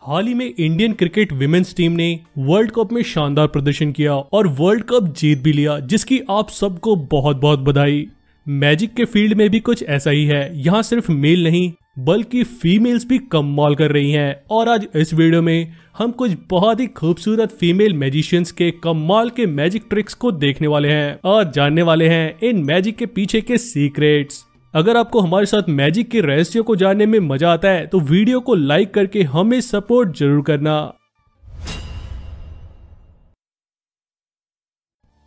हाल ही में Indian cricket women's team ने world cup में शानदार प्रदर्शन किया और वर्ल्ड कप जीत भी लिया, जिसकी आप सबको बहुत बहुत बधाई। मैजिक के फील्ड में भी कुछ ऐसा ही है। यहाँ सिर्फ मेल नहीं बल्कि फीमेल्स भी कमाल कर रही हैं। और आज इस वीडियो में हम कुछ बहुत ही खूबसूरत फीमेल मैजिशियंस के कमाल के मैजिक ट्रिक्स को देखने वाले हैं और जानने वाले हैं इन मैजिक के पीछे के सीक्रेट्स। अगर आपको हमारे साथ मैजिक के रहस्यों को जानने में मजा आता है तो वीडियो को लाइक करके हमें सपोर्ट जरूर करना।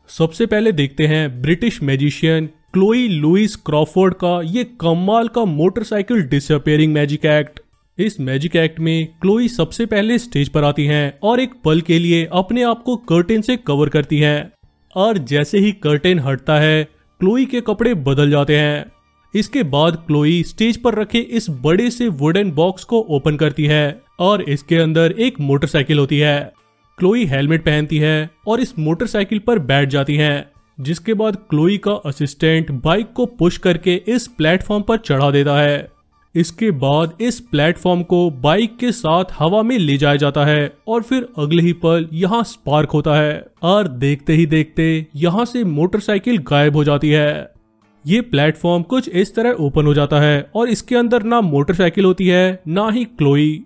सबसे पहले देखते हैं British magician Chloe Louise Crawford का ये कमाल का मोटरसाइकिल डिसअपीयरिंग मैजिक एक्ट। इस मैजिक एक्ट में क्लोई सबसे पहले स्टेज पर आती हैं और एक पल के लिए अपने आप को कर्टेन से कवर करती हैं और जैसे ही कर्टेन हटता है क्लोई के कपड़े बदल जाते हैं। इसके बाद क्लोई स्टेज पर रखे इस बड़े से वुडन बॉक्स को ओपन करती है और इसके अंदर एक मोटरसाइकिल होती है। क्लोई हेलमेट पहनती है और इस मोटरसाइकिल पर बैठ जाती है, जिसके बाद क्लोई का असिस्टेंट बाइक को पुश करके इस प्लेटफॉर्म पर चढ़ा देता है। इसके बाद इस प्लेटफॉर्म को बाइक के साथ हवा में ले जाया जाता है और फिर अगले ही पल यहाँ स्पार्क होता है और देखते ही देखते यहाँ से मोटरसाइकिल गायब हो जाती है। ये प्लेटफॉर्म कुछ इस तरह ओपन हो जाता है और इसके अंदर ना मोटरसाइकिल होती है ना ही क्लोई।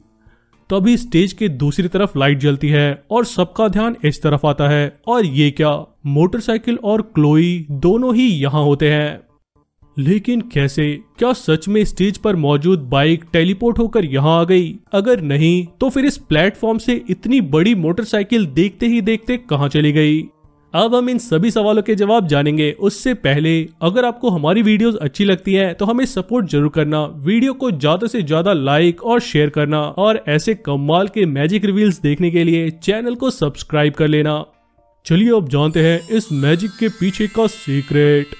तभी स्टेज के दूसरी तरफ लाइट जलती है और सबका ध्यान इस तरफ आता है और ये क्या, मोटरसाइकिल और क्लोई दोनों ही यहाँ होते हैं। लेकिन कैसे? क्या सच में स्टेज पर मौजूद बाइक टेलीपोर्ट होकर यहाँ आ गई? अगर नहीं तो फिर इस प्लेटफॉर्म से इतनी बड़ी मोटरसाइकिल देखते ही देखते कहाँ चली गई? अब हम इन सभी सवालों के जवाब जानेंगे। उससे पहले अगर आपको हमारी वीडियोस अच्छी लगती हैं तो हमें सपोर्ट जरूर करना, वीडियो को ज्यादा से ज्यादा लाइक और शेयर करना और ऐसे कमाल के मैजिक रिवील्स देखने के लिए चैनल को सब्सक्राइब कर लेना। चलिए अब जानते हैं इस मैजिक के पीछे का सीक्रेट।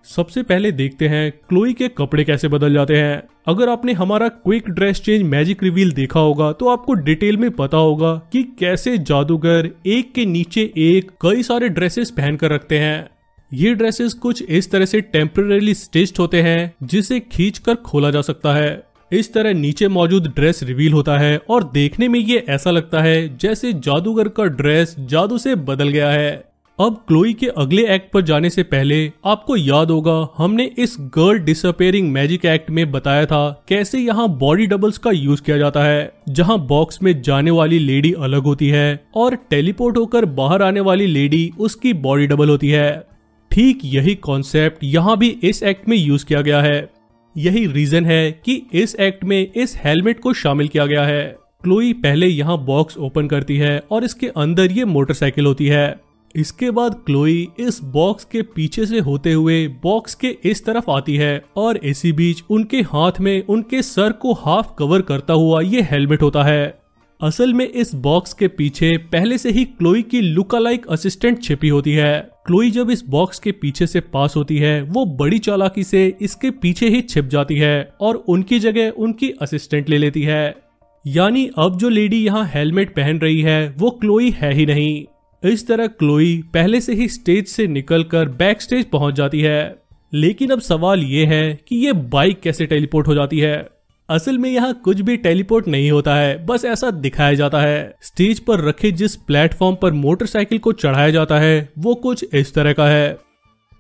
सबसे पहले देखते हैं क्लोई के कपड़े कैसे बदल जाते हैं। अगर आपने हमारा quick dress change magic reveal देखा होगा तो आपको डिटेल में पता होगा कि कैसे जादूगर एक के नीचे एक कई सारे ड्रेसेस पहन कर रखते हैं। ये ड्रेसेस कुछ इस तरह से टेम्परेरीली स्टिच्ड होते हैं जिसे खींचकर खोला जा सकता है। इस तरह नीचे मौजूद ड्रेस रिवील होता है और देखने में ये ऐसा लगता है जैसे जादूगर का ड्रेस जादू से बदल गया है। अब क्लोई के अगले एक्ट पर जाने से पहले आपको याद होगा हमने इस गर्ल डिसअपीयरिंग मैजिक एक्ट में बताया था कैसे यहाँ बॉडी डबल्स का यूज किया जाता है, जहाँ बॉक्स में जाने वाली लेडी अलग होती है और टेलीपोर्ट होकर बाहर आने वाली लेडी उसकी बॉडी डबल होती है। ठीक यही कॉन्सेप्ट यहाँ भी इस एक्ट में यूज किया गया है। यही रीजन है कि इस एक्ट में इस हेलमेट को शामिल किया गया है। क्लोई पहले यहाँ बॉक्स ओपन करती है और इसके अंदर ये मोटरसाइकिल होती है। इसके बाद क्लोई इस बॉक्स के पीछे से होते हुए बॉक्स के इस तरफ आती है और इसी बीच उनके हाथ में उनके सर को हाफ कवर करता हुआ ये हेलमेट होता है। असल में इस बॉक्स के पीछे पहले से ही क्लोई की लुक अलाइक असिस्टेंट छिपी होती है। क्लोई जब इस बॉक्स के पीछे से पास होती है वो बड़ी चालाकी से इसके पीछे ही छिप जाती है और उनकी जगह उनकी असिस्टेंट ले लेती है। यानी अब जो लेडी यहाँ हेलमेट पहन रही है वो क्लोई है ही नहीं। इस तरह क्लोई पहले से ही स्टेज से निकलकर बैक स्टेज पहुंच जाती है। लेकिन अब सवाल ये है कि ये बाइक कैसे टेलीपोर्ट हो जाती है? असल में यहाँ कुछ भी टेलीपोर्ट नहीं होता है, बस ऐसा दिखाया जाता है। स्टेज पर रखे जिस प्लेटफॉर्म पर मोटरसाइकिल को चढ़ाया जाता है वो कुछ इस तरह का है।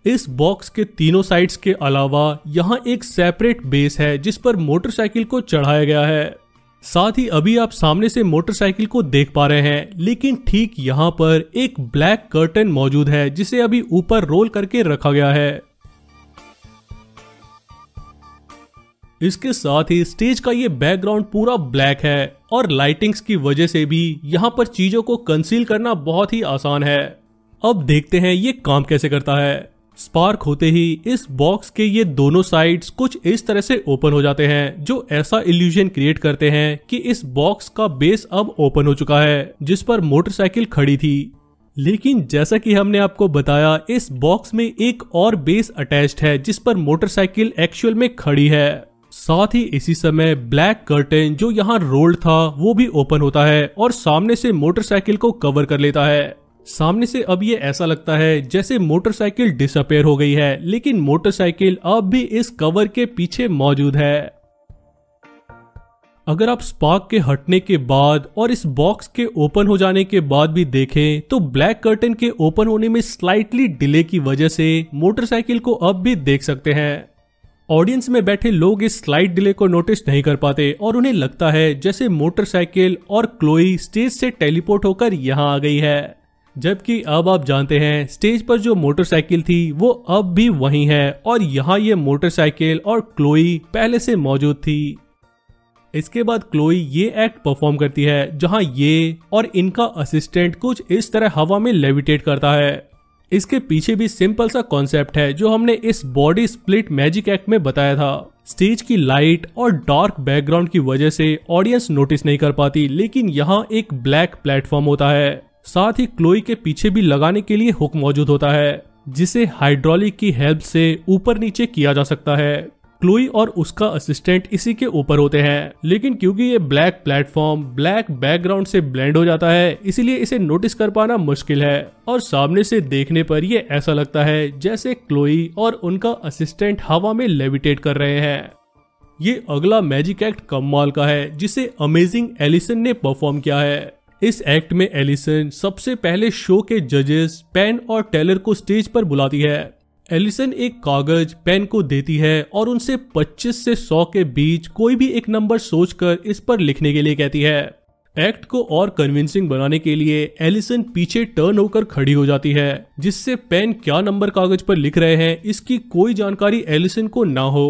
इस बॉक्स के तीनों साइड्स के अलावा यहाँ एक सेपरेट बेस है जिस पर मोटरसाइकिल को चढ़ाया गया है। साथ ही अभी आप सामने से मोटरसाइकिल को देख पा रहे हैं, लेकिन ठीक यहाँ पर एक ब्लैक कर्टन मौजूद है जिसे अभी ऊपर रोल करके रखा गया है। इसके साथ ही स्टेज का ये बैकग्राउंड पूरा ब्लैक है और लाइटिंग्स की वजह से भी यहाँ पर चीजों को कंसील करना बहुत ही आसान है। अब देखते हैं ये काम कैसे करता है। स्पार्क होते ही इस बॉक्स के ये दोनों साइड्स कुछ इस तरह से ओपन हो जाते हैं जो ऐसा इल्यूजन क्रिएट करते हैं कि इस बॉक्स का बेस अब ओपन हो चुका है जिस पर मोटरसाइकिल खड़ी थी। लेकिन जैसा कि हमने आपको बताया इस बॉक्स में एक और बेस अटैच्ड है जिस पर मोटरसाइकिल एक्चुअल में खड़ी है। साथ ही इसी समय ब्लैक कर्टेन जो यहाँ रोल्ड था वो भी ओपन होता है और सामने से मोटरसाइकिल को कवर कर लेता है। सामने से अब ये ऐसा लगता है जैसे मोटरसाइकिल डिसअपीयर हो गई है, लेकिन मोटरसाइकिल अब भी इस कवर के पीछे मौजूद है। अगर आप स्पार्क के हटने के बाद और इस बॉक्स के ओपन हो जाने के बाद भी देखें तो ब्लैक कर्टन के ओपन होने में स्लाइटली डिले की वजह से मोटरसाइकिल को अब भी देख सकते हैं। ऑडियंस में बैठे लोग इस स्लाइट डिले को नोटिस नहीं कर पाते और उन्हें लगता है जैसे मोटरसाइकिल और क्लोई स्टेज से टेलीपोर्ट होकर यहाँ आ गई है, जबकि अब आप जानते हैं स्टेज पर जो मोटरसाइकिल थी वो अब भी वहीं है और यहाँ ये मोटरसाइकिल और क्लोई पहले से मौजूद थी। इसके बाद क्लोई ये एक्ट परफॉर्म करती है जहां ये और इनका असिस्टेंट कुछ इस तरह हवा में लेविटेट करता है। इसके पीछे भी सिंपल सा कॉन्सेप्ट है जो हमने इस बॉडी स्प्लिट मैजिक एक्ट में बताया था। स्टेज की लाइट और डार्क बैकग्राउंड की वजह से ऑडियंस नोटिस नहीं कर पाती, लेकिन यहाँ एक ब्लैक प्लेटफॉर्म होता है। साथ ही क्लोई के पीछे भी लगाने के लिए हुक मौजूद होता है जिसे हाइड्रोलिक की हेल्प से ऊपर नीचे किया जा सकता है। क्लोई और उसका असिस्टेंट इसी के ऊपर होते हैं, लेकिन क्योंकि ये ब्लैक प्लेटफॉर्म ब्लैक बैकग्राउंड से ब्लेंड हो जाता है इसीलिए इसे नोटिस कर पाना मुश्किल है और सामने से देखने पर ये ऐसा लगता है जैसे क्लोई और उनका असिस्टेंट हवा में लेविटेट कर रहे हैं। ये अगला मैजिक एक्ट कमाल का है जिसे अमेजिंग एलिसन ने परफॉर्म किया है। इस एक्ट में एलिसन सबसे पहले शो के जजेस पेन और टेलर को स्टेज पर बुलाती है। एलिसन एक कागज पेन को देती है और उनसे 25 से 100 के बीच कोई भी एक नंबर सोचकर इस पर लिखने के लिए कहती है। एक्ट को और कन्विंसिंग बनाने के लिए एलिसन पीछे टर्न होकर खड़ी हो जाती है जिससे पेन क्या नंबर कागज पर लिख रहे हैं इसकी कोई जानकारी एलिसन को ना हो।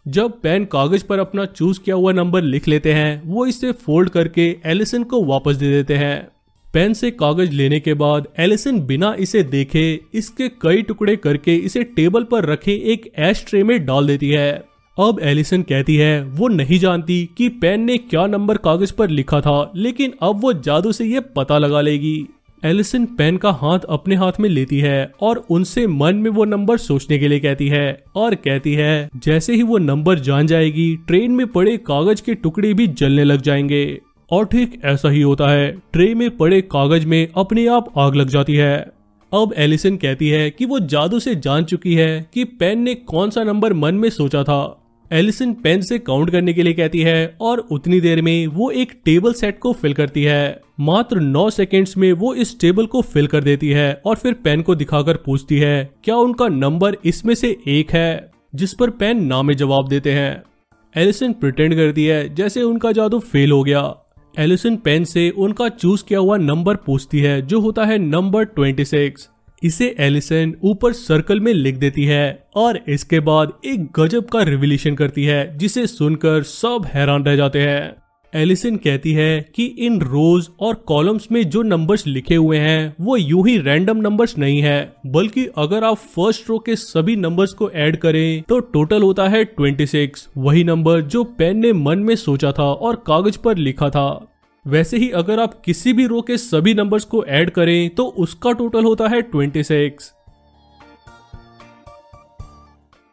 जब पेन कागज पर अपना चूज किया हुआ नंबर लिख लेते हैं वो इसे फोल्ड करके एलिसन को वापस दे देते हैं। पेन से कागज लेने के बाद एलिसन बिना इसे देखे इसके कई टुकड़े करके इसे टेबल पर रखे एक ऐश ट्रे में डाल देती है। अब एलिसन कहती है वो नहीं जानती कि पेन ने क्या नंबर कागज पर लिखा था, लेकिन अब वो जादू से ये पता लगा लेगी। एलिसन पेन का हाथ अपने हाथ में लेती है और उनसे मन में वो नंबर सोचने के लिए कहती है और कहती है जैसे ही वो नंबर जान जाएगी ट्रेन में पड़े कागज के टुकड़े भी जलने लग जाएंगे। और ठीक ऐसा ही होता है, ट्रे में पड़े कागज में अपने आप आग लग जाती है। अब एलिसन कहती है कि वो जादू से जान चुकी है कि पेन ने कौन सा नंबर मन में सोचा था। एलिसन पेन से काउंट करने के लिए कहती है और उतनी देर में वो एक टेबल सेट को फिल करती है। मात्र 9 सेकेंड्स में वो इस टेबल को फिल कर देती है और फिर पेन को दिखाकर पूछती है क्या उनका नंबर इसमें से एक है, जिस पर पेन ना में जवाब देते हैं। एलिसन प्रिटेंड करती है जैसे उनका जादू फेल हो गया। एलिसन पेन से उनका चूज किया हुआ नंबर पूछती है जो होता है नंबर 26। इसे एलिसन ऊपर सर्कल में लिख देती है और इसके बाद एक गजब का रिवीलेशन करती है जिसे सुनकर सब हैरान रह जाते हैं। एलिसन कहती है कि इन रोज और कॉलम्स में जो नंबर्स लिखे हुए हैं वो यूं ही रैंडम नंबर्स नहीं है, बल्कि अगर आप फर्स्ट रो के सभी नंबर्स को ऐड करें तो टोटल होता है 26, वही नंबर जो पेन ने मन में सोचा था और कागज पर लिखा था। वैसे ही अगर आप किसी भी रो के सभी नंबर्स को ऐड करें तो उसका टोटल होता है 26।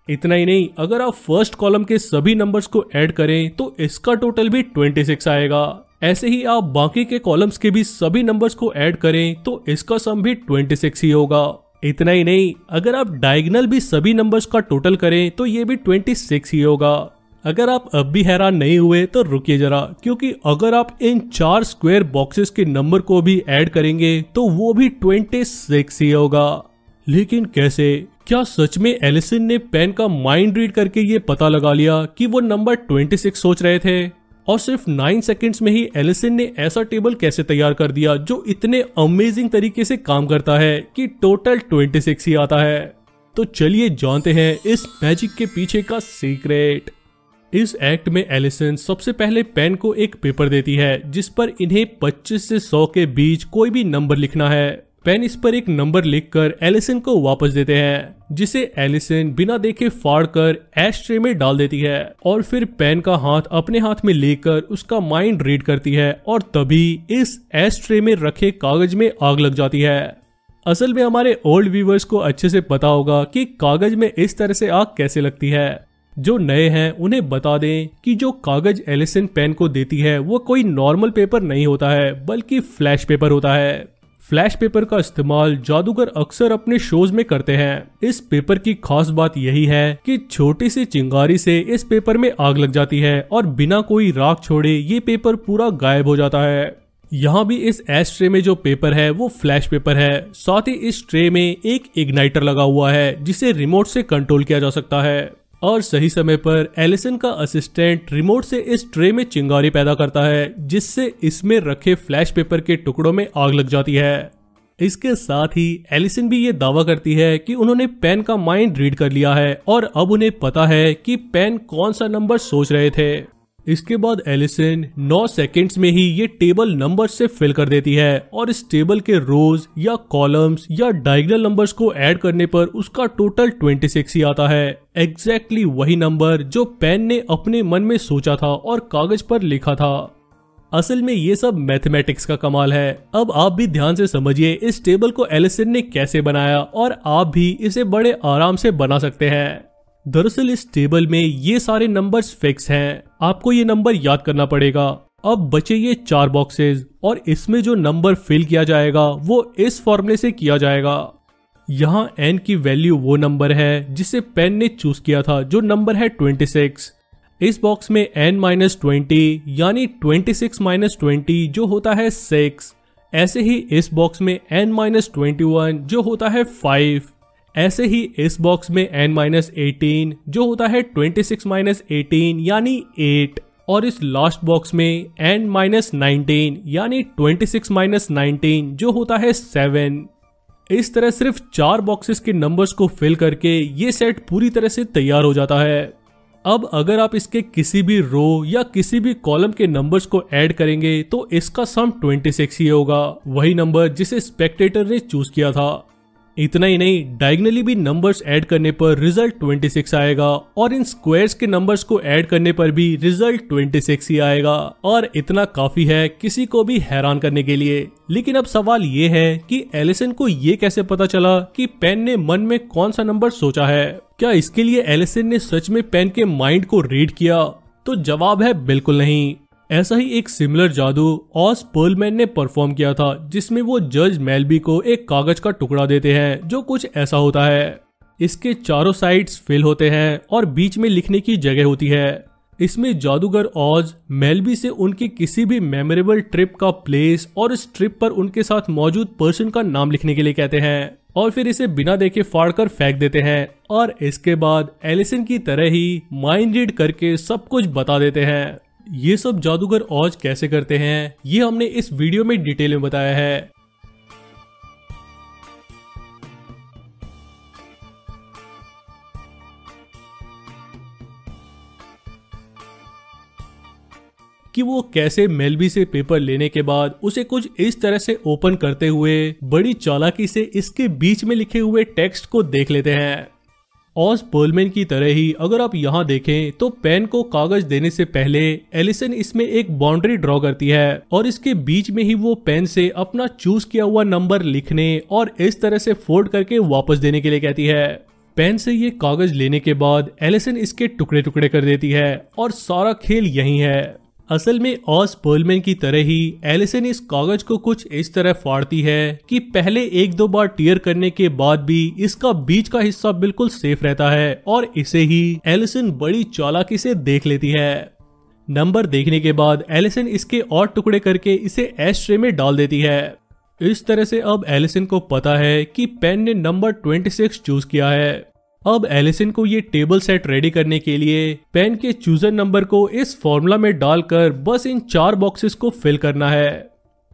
इतना ही नहीं, अगर आप फर्स्ट कॉलम के सभी नंबर्स को ऐड करें तो इसका टोटल भी 26 आएगा। ऐसे ही आप बाकी के कॉलम्स के भी सभी नंबर्स को ऐड करें तो इसका सम भी 26 ही होगा। इतना ही नहीं, अगर आप डायगोनल भी सभी नंबर्स का टोटल करें तो ये भी 26 ही होगा। अगर आप अब भी हैरान नहीं हुए तो रुकिए जरा, क्योंकि अगर आप इन 4 स्क्वायर बॉक्सेस के नंबर को भी ऐड करेंगे तो वो भी 26 ही होगा। लेकिन कैसे? क्या सच में एलिसन ने पेन का माइंड रीड करके ये पता लगा लिया कि वो नंबर 26 सोच रहे थे? और सिर्फ 9 सेकंड्स में ही एलिसन ने ऐसा टेबल कैसे तैयार कर दिया जो इतने अमेजिंग तरीके से काम करता है कि टोटल 26 ही आता है? तो चलिए जानते हैं इस मैजिक के पीछे का सीक्रेट। इस एक्ट में एलिसन सबसे पहले पेन को एक पेपर देती है जिस पर इन्हें 25 से 100 के बीच कोई भी नंबर लिखना है। पेन इस पर एक नंबर लिखकर एलिसन को वापस देते हैं जिसे एलिसन बिना देखे फाड़कर ऐश ट्रे में डाल देती है और फिर पेन का हाथ अपने हाथ में लेकर उसका माइंड रीड करती है और तभी इस ऐश ट्रे में रखे कागज में आग लग जाती है। असल में हमारे ओल्ड व्यूवर्स को अच्छे से पता होगा कि कागज में इस तरह से आग कैसे लगती है। जो नए हैं उन्हें बता दें कि जो कागज एलिसन पेन को देती है वो कोई नॉर्मल पेपर नहीं होता है बल्कि फ्लैश पेपर होता है। फ्लैश पेपर का इस्तेमाल जादूगर अक्सर अपने शोज में करते हैं। इस पेपर की खास बात यही है कि छोटी सी चिंगारी से इस पेपर में आग लग जाती है और बिना कोई राख छोड़े ये पेपर पूरा गायब हो जाता है। यहाँ भी इस एश ट्रे में जो पेपर है वो फ्लैश पेपर है। साथ ही इस ट्रे में एक इग्नाइटर लगा हुआ है जिसे रिमोट से कंट्रोल किया जा सकता है और सही समय पर एलिसन का असिस्टेंट रिमोट से इस ट्रे में चिंगारी पैदा करता है जिससे इसमें रखे फ्लैश पेपर के टुकड़ों में आग लग जाती है। इसके साथ ही एलिसन भी ये दावा करती है कि उन्होंने पेन का माइंड रीड कर लिया है और अब उन्हें पता है कि पेन कौन सा नंबर सोच रहे थे। इसके बाद एलिसन 9 सेकेंड्स में ही ये टेबल नंबर से फिल कर देती है और इस टेबल के रोज या कॉलम्स या डायगोनल नंबर्स को ऐड करने पर उसका टोटल 26 ही आता है। एग्जैक्टली वही नंबर जो पेन ने अपने मन में सोचा था और कागज पर लिखा था। असल में ये सब मैथमेटिक्स का कमाल है। अब आप भी ध्यान से समझिए इस टेबल को एलिसन ने कैसे बनाया और आप भी इसे बड़े आराम से बना सकते हैं। दरअसल इस टेबल में ये सारे नंबर्स फिक्स हैं, आपको ये नंबर याद करना पड़ेगा। अब बचे ये 4 बॉक्सेस और इसमें जो नंबर फिल किया जाएगा वो इस फॉर्मूले से किया जाएगा। यहाँ n की वैल्यू वो नंबर है जिसे पेन ने चूज किया था जो नंबर है 26। इस बॉक्स में n-20 यानी 26 - 20 जो होता है 6। ऐसे ही इस बॉक्स में n-21 जो होता है 5। ऐसे ही इस बॉक्स में n-18 जो होता है 26 - 18 यानी 8 और इस लास्ट बॉक्स में n-19 यानी 26 - 19 जो होता है 7। इस तरह सिर्फ 4 बॉक्सेस के नंबर्स को फिल करके ये सेट पूरी तरह से तैयार हो जाता है। अब अगर आप इसके किसी भी रो या किसी भी कॉलम के नंबर्स को ऐड करेंगे तो इसका सम 26 ही होगा, वही नंबर जिसे स्पेक्टेटर ने चूज किया था। इतना ही नहीं, डायगोनली भी नंबर्स ऐड करने पर रिजल्ट 26 आएगा और इन स्क्वायर्स के नंबर्स को ऐड करने पर भी रिजल्ट 26 ही आएगा और इतना काफी है किसी को भी हैरान करने के लिए। लेकिन अब सवाल ये है कि एलिसन को ये कैसे पता चला कि पेन ने मन में कौन सा नंबर सोचा है? क्या इसके लिए एलिसन ने सच में पेन के माइंड को रीड किया? तो जवाब है बिल्कुल नहीं। ऐसा ही एक सिमिलर जादू ऑज पर्लमैन ने परफॉर्म किया था जिसमें वो जज मेलबी को एक कागज का टुकड़ा देते हैं जो कुछ ऐसा होता है। इसके चारों साइड्स फिल होते हैं और बीच में लिखने की जगह होती है। इसमें जादूगर ऑज मेलबी से उनकी किसी भी मेमोरेबल ट्रिप का प्लेस और इस ट्रिप पर उनके साथ मौजूद पर्सन का नाम लिखने के लिए कहते हैं और फिर इसे बिना देखे फाड़कर फेंक देते हैं और इसके बाद एलिसन की तरह ही माइंड रीड करके सब कुछ बता देते हैं। ये सब जादूगर ऑज कैसे करते हैं ये हमने इस वीडियो में डिटेल में बताया है। कि वो कैसे मेलबी से पेपर लेने के बाद उसे कुछ इस तरह से ओपन करते हुए बड़ी चालाकी से इसके बीच में लिखे हुए टेक्स्ट को देख लेते हैं। ऑज पर्लमैन की तरह ही अगर आप यहाँ देखें तो पेन को कागज देने से पहले एलिसन इसमें एक बाउंड्री ड्रॉ करती है और इसके बीच में ही वो पेन से अपना चूज किया हुआ नंबर लिखने और इस तरह से फोल्ड करके वापस देने के लिए कहती है। पेन से ये कागज लेने के बाद एलिसन इसके टुकड़े टुकड़े कर देती है और सारा खेल यही है। असल में ऑज पर्लमैन की तरह ही एलिसन इस कागज को कुछ इस तरह फाड़ती है कि पहले 1-2 बार टीयर करने के बाद भी इसका बीच का हिस्सा बिल्कुल सेफ रहता है और इसे ही एलिसन बड़ी चालाकी से देख लेती है। नंबर देखने के बाद एलिसन इसके और टुकड़े करके इसे एश ट्रे में डाल देती है। इस तरह से अब एलिसन को पता है कि पेन ने नंबर 26 चूज किया है। अब एलिसन को ये टेबल सेट रेडी करने के लिए पेन के चूजर नंबर को इस फॉर्मूला में डालकर बस इन 4 बॉक्सेस को फिल करना है।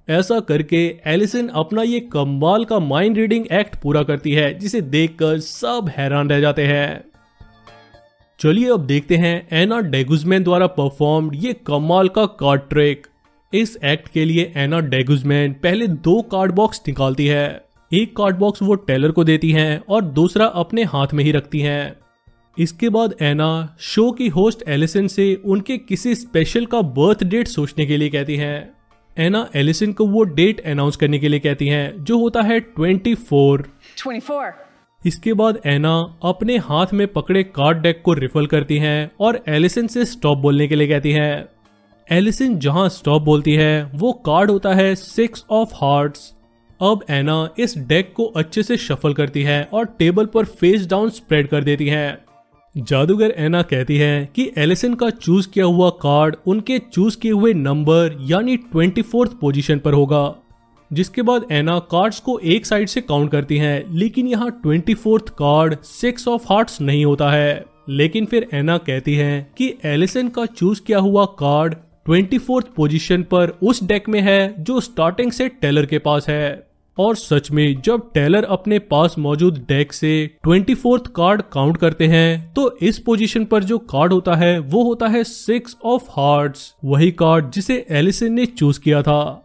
ऐसा करके एलिसन अपना ये कमाल का माइंड रीडिंग एक्ट पूरा करती है जिसे देखकर सब हैरान रह जाते हैं। चलिए अब देखते हैं एना डे गुज़मैन द्वारा परफॉर्म्ड ये कमाल का कार्ड ट्रिक। इस एक्ट के लिए एना डे गुज़मैन पहले 2 कार्ड बॉक्स निकालती है। एक कार्ड बॉक्स वो टेलर को देती हैं और दूसरा अपने हाथ में ही रखती हैं। इसके बाद एना शो की होस्ट एलिसन से उनके किसी स्पेशल का बर्थ डेट सोचने के लिए कहती हैं। एना एलिसन को वो डेट अनाउंस करने के लिए कहती हैं जो होता है 24। इसके बाद एना अपने हाथ में पकड़े कार्ड डेक को रिफल करती हैं और एलिसन से स्टॉप बोलने के लिए कहती हैं। एलिसन जहां स्टॉप बोलती है वो कार्ड होता है 6 ऑफ हार्ट्स। अब एना इस डेक को अच्छे से शफल करती है और टेबल पर फेस डाउन स्प्रेड कर देती है। जादूगर एना कहती है कि एलिसन का चूज किया हुआ कार्ड उनके चूज किए हुए नंबर यानी 24th पोजीशन पर होगा। जिसके बाद एना कार्ड्स को एक साइड से काउंट करती हैं, लेकिन यहाँ 24th कार्ड 6 ऑफ हार्ट्स नहीं होता है। लेकिन फिर एना कहती है कि एलिसन का चूज किया हुआ कार्ड 24th पोजीशन पर उस डेक में है जो स्टार्टिंग से टेलर के पास है। और सच में जब टेलर अपने पास मौजूद डेक से 24th कार्ड काउंट करते हैं तो इस पोजीशन पर जो कार्ड होता है वो होता है 6 ऑफ हार्ट्स, वही कार्ड जिसे एलिसन ने चूज किया था।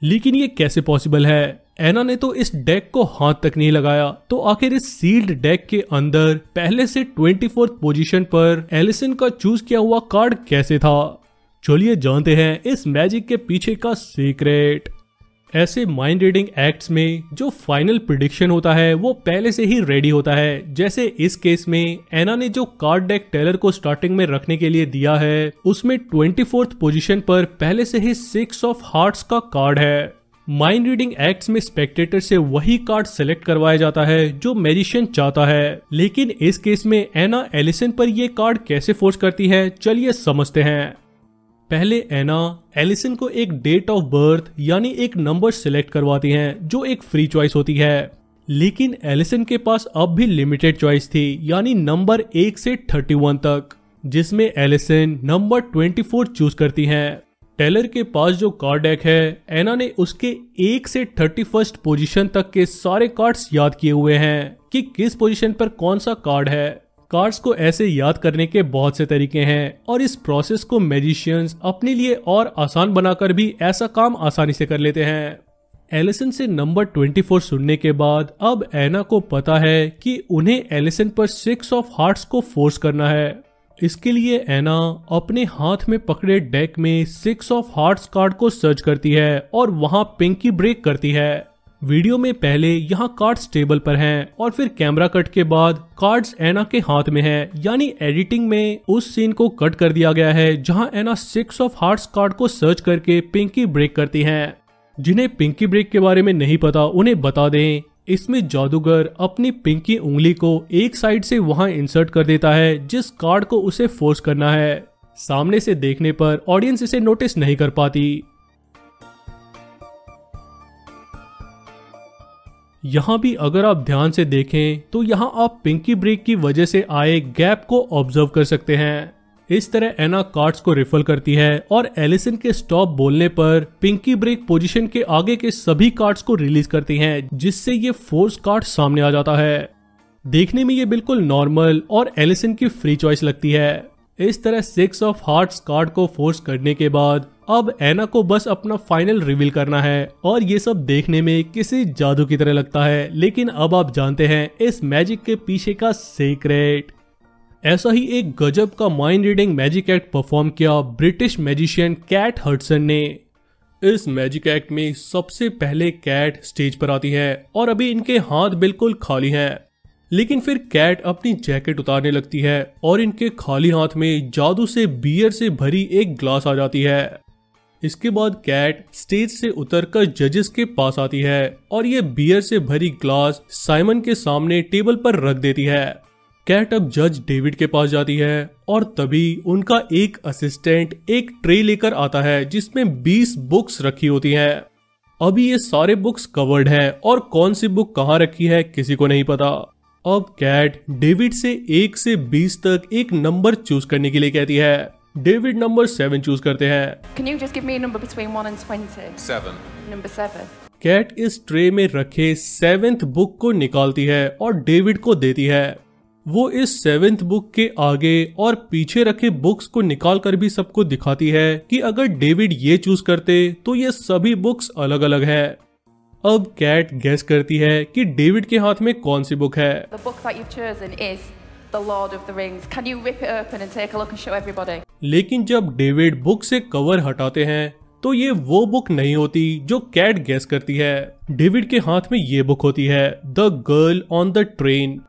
लेकिन ये कैसे पॉसिबल है? एना ने तो इस डेक को हाथ तक नहीं लगाया, तो आखिर इस सील्ड डेक के अंदर पहले से 24th पोजीशन पर एलिसन का चूज किया हुआ कार्ड कैसे था? चलिए जानते हैं इस मैजिक के पीछे का सीक्रेट। ऐसे माइंड रीडिंग एक्ट्स में जो फाइनल प्रिडिक्शन होता है वो पहले से ही रेडी होता है। जैसे इस केस में एना ने जो कार्ड डेक टेलर को स्टार्टिंग में रखने के लिए दिया है उसमें 24th पोजीशन पर पहले से ही 6 ऑफ हार्ट्स का कार्ड है। माइंड रीडिंग एक्ट्स में स्पेक्टेटर से वही कार्ड सेलेक्ट करवाया जाता है जो मैजिशियन चाहता है। लेकिन इस केस में एना एलिसन पर यह कार्ड कैसे फोर्स करती है, चलिए समझते हैं। पहले एना एलिसन को एक डेट ऑफ बर्थ यानी एक नंबर सिलेक्ट करवाती हैं जो एक फ्री चॉइस होती है। लेकिन एलिसन के पास अब भी लिमिटेड चॉइस थी यानी नंबर 1 से 31 तक, जिसमें एलिसन नंबर 24 चूज करती हैं। टेलर के पास जो कार्ड डेक है एना ने उसके 1 से 31st पोजीशन तक के सारे कार्ड्स याद किए हुए हैं कि किस पोजीशन पर कौन सा कार्ड है। कार्ड्स को ऐसे याद करने के बहुत से तरीके हैं और इस प्रोसेस को मैजिशियंस अपने लिए और आसान बनाकर भी ऐसा काम आसानी से कर लेते हैं। एलिसन से नंबर 24 सुनने के बाद अब एना को पता है कि उन्हें एलिसन पर 6 ऑफ हार्ट्स को फोर्स करना है। इसके लिए एना अपने हाथ में पकड़े डेक में 6 ऑफ हार्ट्स कार्ड को सर्च करती है और वहां पिंकी ब्रेक करती है। वीडियो में पहले यहाँ कार्ड्स टेबल पर हैं और फिर कैमरा कट के बाद कार्ड्स एना के हाथ में हैं, यानी एडिटिंग में उस सीन को कट कर दिया गया है जहाँ एना 6 ऑफ हार्ट्स कार्ड को सर्च करके पिंकी ब्रेक करती हैं। जिन्हें पिंकी ब्रेक के बारे में नहीं पता उन्हें बता दें, इसमें जादूगर अपनी पिंकी उंगली को एक साइड से वहां इंसर्ट कर देता है जिस कार्ड को उसे फोर्स करना है। सामने से देखने पर ऑडियंस इसे नोटिस नहीं कर पाती। यहाँ भी अगर आप ध्यान से देखें तो यहाँ आप पिंकी ब्रेक की वजह से आए गैप को ऑब्जर्व कर सकते हैं। इस तरह एना कार्ड्स को रिफल करती है और एलिसन के स्टॉप बोलने पर पिंकी ब्रेक पोजीशन के आगे के सभी कार्ड्स को रिलीज करती हैं, जिससे ये फोर्स कार्ड सामने आ जाता है। देखने में ये बिल्कुल नॉर्मल और एलिसन की फ्री चॉइस लगती है। इस तरह 6 ऑफ हार्ट्स कार्ड को फोर्स करने के बाद अब एना को बस अपना फाइनल रिवील करना है और ये सब देखने में किसी जादू की तरह लगता है। लेकिन अब आप जानते हैं इस मैजिक के पीछे का सीक्रेट। ऐसा ही एक गजब का mind reading magic act perform किया ब्रिटिश मैजिशियन कैट हडसन ने। इस मैजिक एक्ट में सबसे पहले कैट स्टेज पर आती है और अभी इनके हाथ बिल्कुल खाली हैं। लेकिन फिर कैट अपनी जैकेट उतारने लगती है और इनके खाली हाथ में जादू से बियर से भरी एक ग्लास आ जाती है। इसके बाद कैट स्टेज से उतरकर जजेस के पास आती है और ये बियर से भरी ग्लास साइमन के सामने टेबल पर रख देती है। कैट अब जज डेविड के पास जाती है और तभी उनका एक असिस्टेंट एक ट्रे लेकर आता है जिसमें 20 बुक्स रखी होती हैं। अभी ये सारे बुक्स कवर्ड हैं और कौन सी बुक कहाँ रखी है किसी को नहीं पता। अब कैट डेविड से 1 से 20 तक एक नंबर चूज करने के लिए कहती है। डेविड नंबर 7 चूज करते हैं। Can you just give me a number between 1 and 20? 7. Number 7. Cat इस ट्रे में रखे 7th बुक को निकालती है और डेविड को देती है। वो इस 7th बुक के आगे और पीछे रखे बुक्स को निकालकर भी सबको दिखाती है कि अगर डेविड ये चूज करते तो ये सभी बुक्स अलग अलग है। अब कैट गेस करती है कि डेविड के हाथ में कौन सी बुक है। The book that you've chosen is The Lord of the Rings. Can you rip it open and take a look and show everybody? लेकिन जब डेविड बुक से कवर हटाते हैं तो ये वो बुक नहीं होती जो कैट गेस करती है। डेविड के हाथ में ये बुक होती है the girl on the train.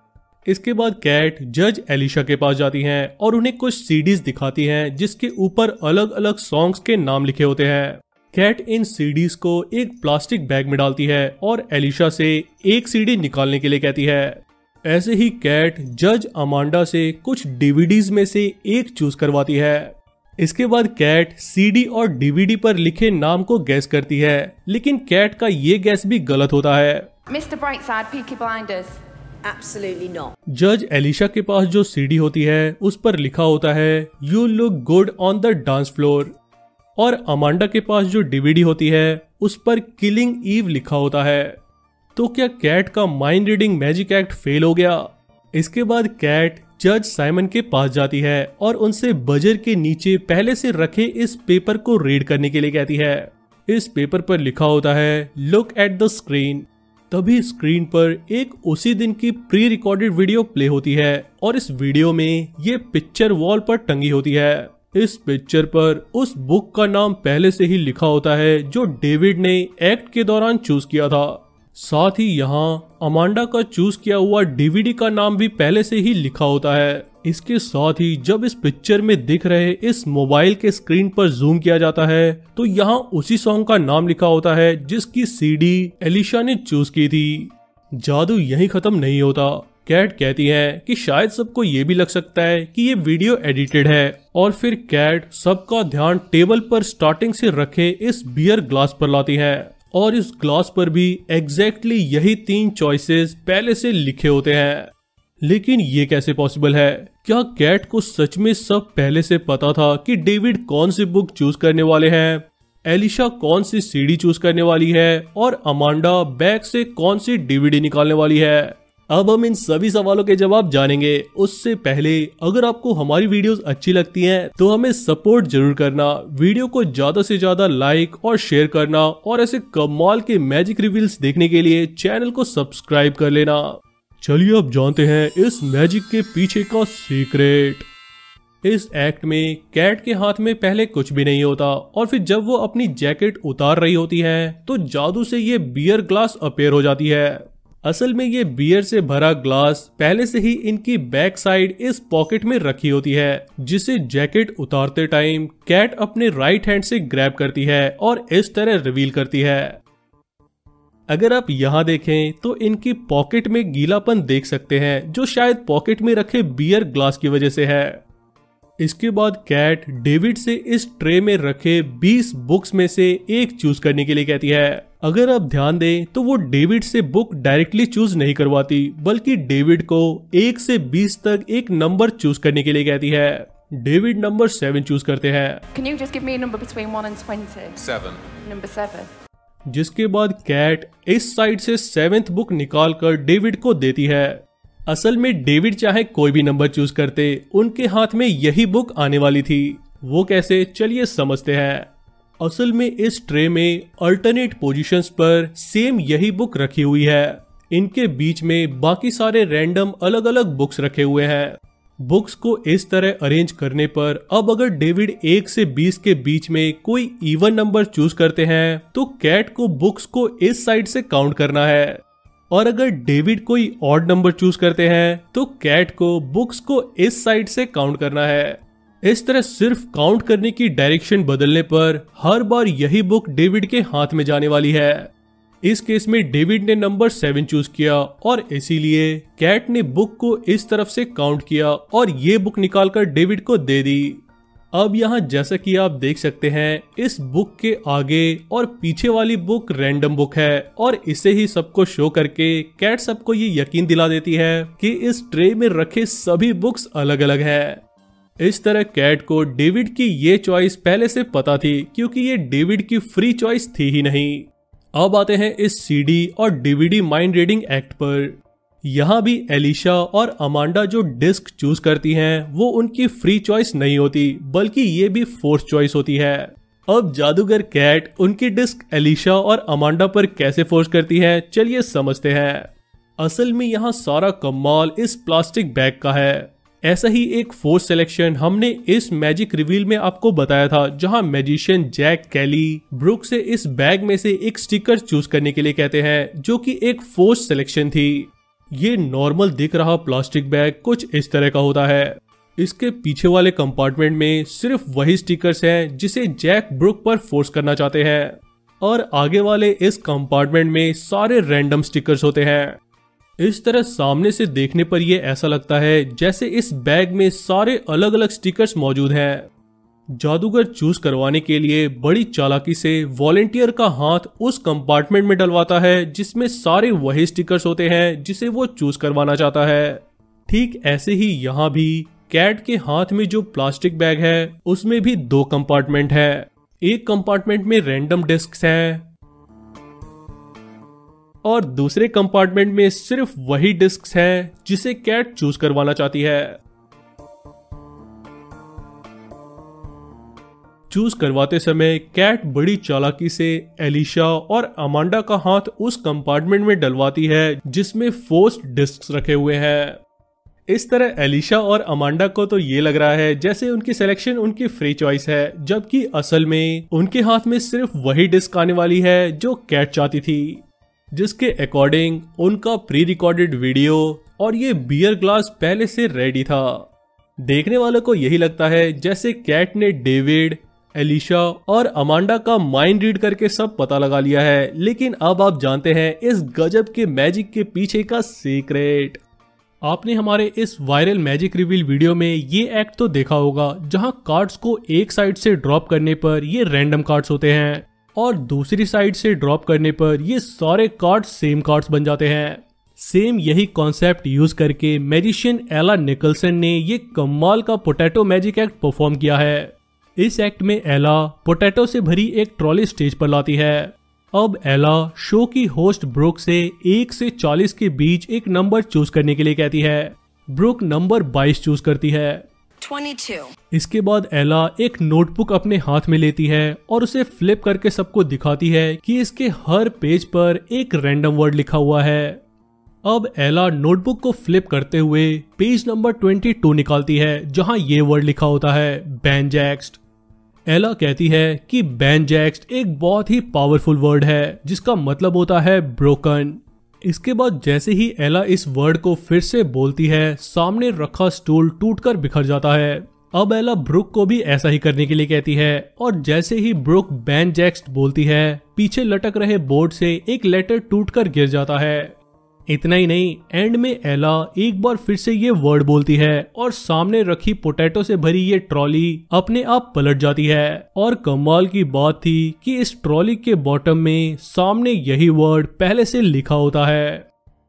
इसके बाद कैट जज एलिशा के पास जाती हैं और उन्हें कुछ सीडीज दिखाती हैं जिसके ऊपर अलग अलग सॉन्ग्स के नाम लिखे होते हैं। कैट इन सीडीज को एक प्लास्टिक बैग में डालती है और एलिशा से एक सीडी निकालने के लिए कहती है। ऐसे ही कैट जज अमांडा से कुछ डीवीडीज में से एक चूज करवाती है। इसके बाद कैट सीडी और डीवीडी पर लिखे नाम को गैस करती है, लेकिन कैट का ये गैस भी गलत होता है। Mr. Brightside, Peaky Blinders. Absolutely not. जज एलिशा के पास जो सीडी होती है उस पर लिखा होता है you look good on the dance floor, और अमांडा के पास जो डीवीडी होती है उस पर किलिंग ईव लिखा होता है। तो क्या कैट का mind reading magic act fail हो गया? इसके बाद कैट जज साइमन के पास जाती है और उनसे बजर के नीचे पहले से रखे इस पेपर को रीड करने के लिए कहती है। इस पेपर पर लिखा होता है लुक एट द स्क्रीन। तभी स्क्रीन पर एक उसी दिन की प्री रिकॉर्डेड वीडियो प्ले होती है और इस वीडियो में ये पिक्चर वॉल पर टंगी होती है। इस पिक्चर पर उस बुक का नाम पहले से ही लिखा होता है जो डेविड ने एक्ट के दौरान चूज किया था। साथ ही यहाँ अमांडा का चूज किया हुआ डीवीडी का नाम भी पहले से ही लिखा होता है। इसके साथ ही जब इस पिक्चर में दिख रहे इस मोबाइल के स्क्रीन पर जूम किया जाता है तो यहाँ उसी सॉन्ग का नाम लिखा होता है जिसकी सीडी एलिशा ने चूज की थी। जादू यहीं खत्म नहीं होता। कैट कहती है कि शायद सबको ये भी लग सकता है कि ये वीडियो एडिटेड है, और फिर कैट सबका ध्यान टेबल पर स्टार्टिंग से रखे इस बियर ग्लास पर लाती है, और इस ग्लास पर भी एग्जैक्टली यही 3 चॉइसेस पहले से लिखे होते हैं। लेकिन ये कैसे पॉसिबल है? क्या कैट को सच में सब पहले से पता था कि डेविड कौन सी बुक चूज करने वाले हैं, एलिशा कौन सी सीडी चूज करने वाली है, और अमांडा बैग से कौन सी डीवीडी निकालने वाली है? अब हम इन सभी सवालों के जवाब जानेंगे। उससे पहले अगर आपको हमारी वीडियोस अच्छी लगती हैं तो हमें सपोर्ट जरूर करना, वीडियो को ज्यादा से ज्यादा लाइक और शेयर करना, और ऐसे कमाल के मैजिक रिवील्स देखने के लिए चैनल को सब्सक्राइब कर लेना। चलिए अब जानते हैं इस मैजिक के पीछे का सीक्रेट। इस एक्ट में कैट के हाथ में पहले कुछ भी नहीं होता, और फिर जब वो अपनी जैकेट उतार रही होती है तो जादू से ये बियर ग्लास अपीयर हो जाती है। असल में ये बियर से भरा ग्लास पहले से ही इनकी बैक साइड इस पॉकेट में रखी होती है, जिसे जैकेट उतारते टाइम कैट अपने राइट हैंड से ग्रैब करती है और इस तरह रिवील करती है। अगर आप यहाँ देखें तो इनकी पॉकेट में गीलापन देख सकते हैं, जो शायद पॉकेट में रखे बियर ग्लास की वजह से है। इसके बाद कैट डेविड से इस ट्रे में रखे 20 बुक्स में से एक चूज करने के लिए कहती है। अगर आप ध्यान दें तो वो डेविड से बुक डायरेक्टली चूज नहीं करवाती, बल्कि डेविड को 1 से 20 तक एक नंबर चूज करने के लिए कहती है। डेविड नंबर 7 चूज करते हैं। Can you just give me a number between 1 and 20? 7. Number 7. जिसके बाद कैट इस साइड से 7th बुक निकालकर डेविड को देती है। असल में डेविड चाहे कोई भी नंबर चूज करते, उनके हाथ में यही बुक आने वाली थी। वो कैसे, चलिए समझते हैं। असल में इस ट्रे में अल्टरनेट पोजीशंस पर सेम यही बुक रखी हुई है। इनके बीच में बाकी सारे रैंडम अलग अलग बुक्स रखे हुए हैं। बुक्स को इस तरह अरेंज करने पर अब अगर डेविड 1 से 20 के बीच में कोई इवन नंबर चूज करते हैं तो कैट को बुक्स को इस साइड से काउंट करना है, और अगर डेविड कोई ऑड नंबर चूज करते हैं तो कैट को बुक्स को इस साइड से काउंट करना है। इस तरह सिर्फ काउंट करने की डायरेक्शन बदलने पर हर बार यही बुक डेविड के हाथ में जाने वाली है। इस केस में डेविड ने नंबर 7 चूज किया, और इसीलिए कैट ने बुक को इस तरफ से काउंट किया और ये बुक निकालकर डेविड को दे दी। अब यहाँ जैसा कि आप देख सकते हैं इस बुक के आगे और पीछे वाली बुक रैंडम बुक है, और इसे ही सबको शो करके कैट सबको ये यकीन दिला देती है कि इस ट्रे में रखे सभी बुक्स अलग अलग हैं। इस तरह कैट को डेविड की ये चॉइस पहले से पता थी, क्योंकि ये डेविड की फ्री चॉइस थी ही नहीं। अब आते हैं इस सीडी और डीवीडी माइंड रीडिंग एक्ट पर। यहाँ भी एलिशा और अमांडा जो डिस्क चूज करती हैं वो उनकी फ्री चॉइस नहीं होती, बल्कि ये भी फोर्स चॉइस होती है। अब जादूगर कैट उनकी डिस्क एलिशा और अमांडा पर कैसे फोर्स करती है, चलिए समझते हैं। असल में यहाँ सारा कमाल इस प्लास्टिक बैग का है। ऐसा ही एक फोर्स सिलेक्शन हमने इस मैजिक रिवील में आपको बताया था, जहां मैजिशियन जैक कैली ब्रुक से इस बैग में से एक स्टिकर चूज करने के लिए कहते हैं, जो कि एक फोर्स सिलेक्शन थी। ये नॉर्मल दिख रहा प्लास्टिक बैग कुछ इस तरह का होता है। इसके पीछे वाले कंपार्टमेंट में सिर्फ वही स्टिकर्स हैं जिसे जैक ब्रुक पर फोर्स करना चाहते हैं, और आगे वाले इस कंपार्टमेंट में सारे रैंडम स्टिकर्स होते हैं। इस तरह सामने से देखने पर यह ऐसा लगता है जैसे इस बैग में सारे अलग अलग स्टिकर्स मौजूद हैं। जादूगर चूज करवाने के लिए बड़ी चालाकी से वॉलेंटियर का हाथ उस कंपार्टमेंट में डलवाता है जिसमें सारे वही स्टिकर्स होते हैं जिसे वो चूज करवाना चाहता है। ठीक ऐसे ही यहाँ भी कैट के हाथ में जो प्लास्टिक बैग है उसमें भी 2 कंपार्टमेंट है। एक कंपार्टमेंट में रैंडम डिस्क्स हैं और दूसरे कंपार्टमेंट में सिर्फ वही डिस्क्स हैं जिसे कैट चूज करवाना चाहती है। चूज करवाते समय कैट बड़ी चालाकी से एलिशा और अमांडा का हाथ उस कंपार्टमेंट में डलवाती है जिसमें फोर्स्ड डिस्क्स रखे हुए हैं। इस तरह एलिशा और अमांडा को तो ये लग रहा है जैसे उनकी सिलेक्शन उनकी फ्री चॉइस है, जबकि असल में उनके हाथ में सिर्फ वही डिस्क आने वाली है जो कैट चाहती थी, जिसके अकॉर्डिंग उनका प्री रिकॉर्डेड वीडियो और ये बियर ग्लास पहले से रेडी था। देखने वालों को यही लगता है जैसे कैट ने डेविड, एलिशा और अमांडा का माइंड रीड करके सब पता लगा लिया है, लेकिन अब आप जानते हैं इस गजब के मैजिक के पीछे का सीक्रेट। आपने हमारे इस वायरल मैजिक रिवील वीडियो में ये एक्ट तो देखा होगा जहां कार्ड्स को एक साइड से ड्रॉप करने पर ये रैंडम कार्ड्स होते हैं और दूसरी साइड से ड्रॉप करने पर ये सारे कार्ड्स सेम कार्ड्स बन जाते हैं। सेम यही कॉन्सेप्ट यूज करके मैजिशियन एला निकलसन ने ये कमाल का पोटैटो मैजिक एक्ट परफॉर्म किया है। इस एक्ट में एला पोटैटो से भरी एक ट्रॉली स्टेज पर लाती है। अब एला शो की होस्ट ब्रुक से 1 से 40 के बीच एक नंबर चूज करने के लिए कहती है। ब्रुक नंबर 22 चूज करती है। 22। इसके बाद एला एक नोटबुक अपने हाथ में लेती है और उसे फ्लिप करके सबको दिखाती है कि इसके हर पेज पर एक रैंडम वर्ड लिखा हुआ है। अब एला नोटबुक को फ्लिप करते हुए पेज नंबर 22 निकालती है जहां ये वर्ड लिखा होता है बैंजैक्स्ड। एला कहती है कि बैंजैक्स्ड एक बहुत ही पावरफुल वर्ड है जिसका मतलब होता है ब्रोकन। इसके बाद जैसे ही एला इस वर्ड को फिर से बोलती है सामने रखा स्टूल टूटकर बिखर जाता है। अब एला ब्रुक को भी ऐसा ही करने के लिए कहती है और जैसे ही ब्रुक बैंजैक्स्ड बोलती है पीछे लटक रहे बोर्ड से एक लेटर टूटकर गिर जाता है। इतना ही नहीं, एंड में एला एक बार फिर से ये वर्ड बोलती है और सामने रखी पोटैटो से भरी ये ट्रॉली अपने आप पलट जाती है। और कमाल की बात थी कि इस ट्रॉली के बॉटम में सामने यही वर्ड पहले से लिखा होता है।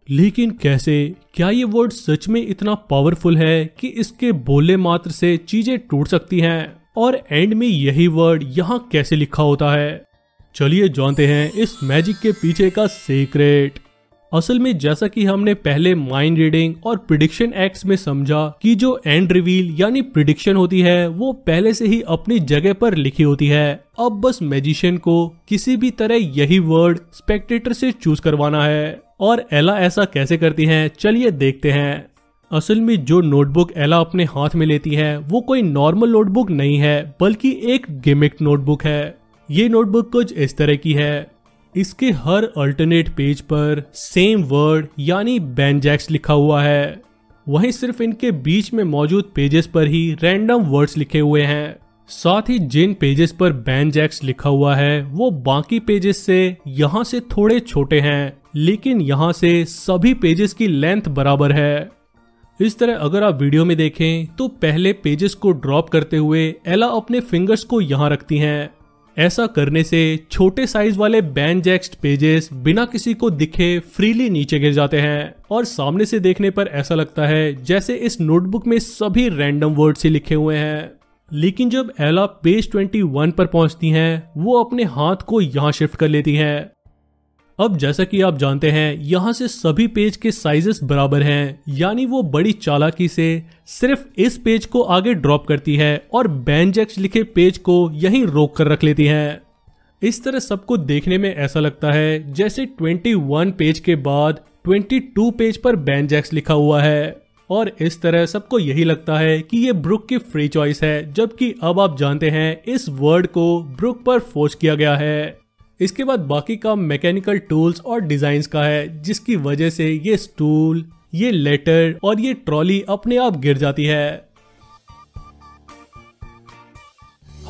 लेकिन कैसे? क्या ये वर्ड सच में इतना पावरफुल है कि इसके बोले मात्र से चीजें टूट सकती हैं? और एंड में यही वर्ड यहाँ कैसे लिखा होता है? चलिए जानते हैं इस मैजिक के पीछे का सीक्रेट। असल में जैसा कि हमने पहले माइंड रीडिंग और प्रिडिक्शन एक्ट्स में समझा कि जो एंड रिवील यानी प्रिडिक्शन होती है वो पहले से ही अपनी जगह पर लिखी होती है। अब बस मैजिशियन को किसी भी तरह यही वर्ड स्पेक्टेटर से चूज करवाना है। और एला ऐसा कैसे करती हैं, चलिए देखते हैं। असल में जो नोटबुक एला अपने हाथ में लेती है वो कोई नॉर्मल नोटबुक नहीं है बल्कि एक गिमिक नोटबुक है। ये नोटबुक कुछ इस तरह की है। इसके हर अल्टरनेट पेज पर सेम वर्ड यानी बैंजैक्स लिखा हुआ है। वहीं सिर्फ इनके बीच में मौजूद पेजेस पर ही रैंडम वर्ड्स लिखे हुए हैं। साथ ही जिन पेजेस पर बैंजैक्स लिखा हुआ है वो बाकी पेजेस से यहाँ से थोड़े छोटे हैं, लेकिन यहाँ से सभी पेजेस की लेंथ बराबर है। इस तरह अगर आप वीडियो में देखें तो पहले पेजेस को ड्रॉप करते हुए एला अपने फिंगर्स को यहाँ रखती हैं। ऐसा करने से छोटे साइज वाले बैंजैक्स्ड पेजेस बिना किसी को दिखे फ्रीली नीचे गिर जाते हैं और सामने से देखने पर ऐसा लगता है जैसे इस नोटबुक में सभी रैंडम वर्ड्स ही लिखे हुए हैं। लेकिन जब एला पेज 21 पर पहुंचती हैं, वो अपने हाथ को यहाँ शिफ्ट कर लेती हैं। अब जैसा कि आप जानते हैं यहाँ से सभी पेज के साइजेस बराबर हैं, यानी वो बड़ी चालाकी से सिर्फ इस पेज को आगे ड्रॉप करती है और बैंजैक्स लिखे पेज को यहीं रोक कर रख लेती हैं। इस तरह सबको देखने में ऐसा लगता है जैसे 21 पेज के बाद 22 पेज पर बैंजैक्स लिखा हुआ है और इस तरह सबको यही लगता है कि ये ब्रुक की फ्री चॉइस है, जबकि अब आप जानते हैं इस वर्ड को ब्रुक पर फोर्स किया गया है। इसके बाद बाकी काम मैकेनिकल टूल्स और डिजाइन्स का है, जिसकी वजह से ये स्टूल, ये लेटर और ये ट्रॉली अपने आप गिर जाती है।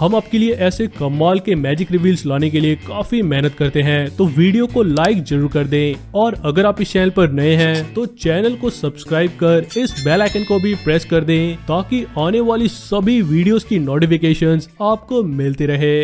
हम आपके लिए ऐसे कमाल के मैजिक रिवील्स लाने के लिए काफी मेहनत करते हैं, तो वीडियो को लाइक जरूर कर दें। और अगर आप इस चैनल पर नए हैं तो चैनल को सब्सक्राइब कर इस बेल आइकन को भी प्रेस कर दें ताकि आने वाली सभी वीडियोस की नोटिफिकेशंस आपको मिलती रहे।